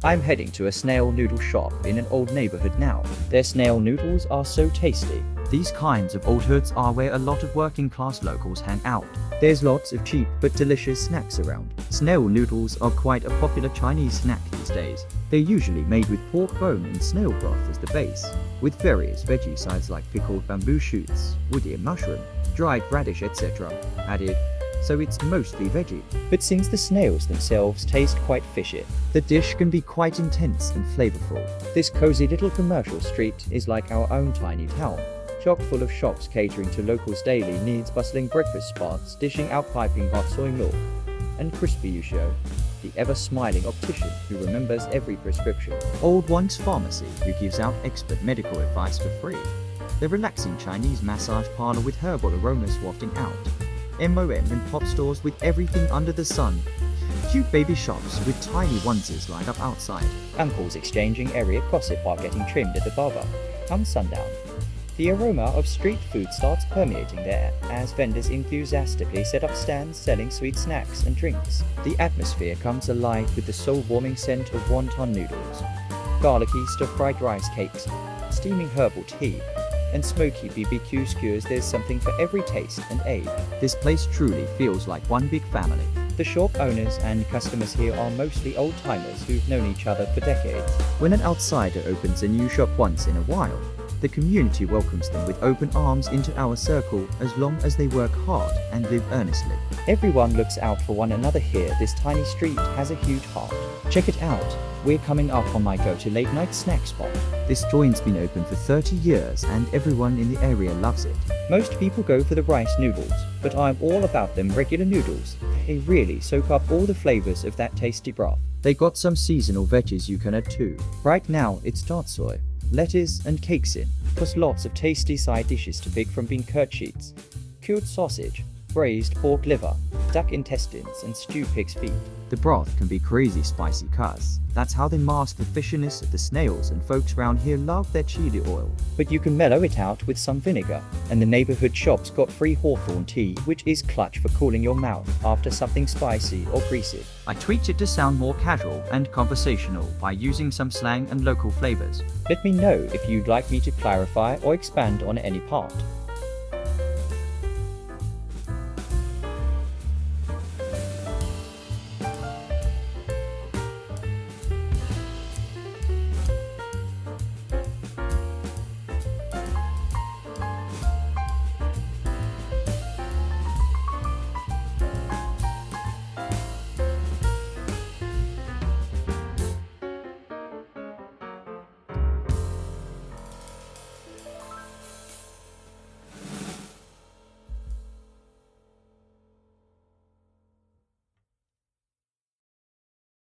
I'm heading to a snail noodle shop in an old neighborhood now. Their snail noodles are so tasty. These kinds of old hoods are where a lot of working class locals hang out. There's lots of cheap but delicious snacks around. Snail noodles are quite a popular Chinese snack these days. They're usually made with pork bone and snail broth as the base, with various veggie sides like pickled bamboo shoots, wood ear mushroom, dried radish etc. added, so it's mostly veggie. But since the snails themselves taste quite fishy, the dish can be quite intense and flavorful. This cozy little commercial street is like our own tiny town, chock full of shops catering to locals' daily needs, bustling breakfast spots dishing out piping hot soy milk, and crispy Liuzhou, the ever-smiling optician who remembers every prescription. Old One's Pharmacy, who gives out expert medical advice for free. The relaxing Chinese massage parlor with herbal aromas wafting out. MOM and pop stores with everything under the sun. Cute baby shops with tiny onesies lined up outside. Uncles exchanging area gossip while getting trimmed at the barber. Come sundown, the aroma of street food starts permeating there as vendors enthusiastically set up stands selling sweet snacks and drinks. The atmosphere comes alive with the soul-warming scent of wonton noodles, garlicky stir-fried rice cakes, steaming herbal tea, and smoky BBQ skewers. There's something for every taste and age. This place truly feels like one big family. The shop owners and customers here are mostly old-timers who've known each other for decades. When an outsider opens a new shop once in a while, the community welcomes them with open arms into our circle as long as they work hard and live earnestly. Everyone looks out for one another here. This tiny street has a huge heart. Check it out. We're coming up on my go-to late-night snack spot. This joint's been open for 30 years and everyone in the area loves it. Most people go for the rice noodles, but I'm all about them regular noodles. They really soak up all the flavors of that tasty broth. They got some seasonal veggies you can add too. Right now it's tart soy, lettuce and cakesin, plus lots of tasty side dishes to pick from: bean curd sheets, cured sausage, braised pork liver, duck intestines and stewed pig's feet. The broth can be crazy spicy cuz that's how they mask the fishiness of the snails, and folks around here love their chili oil. But you can mellow it out with some vinegar, and the neighborhood shops got free hawthorn tea, which is clutch for cooling your mouth after something spicy or greasy. I tweaked it to sound more casual and conversational by using some slang and local flavors. Let me know if you'd like me to clarify or expand on any part.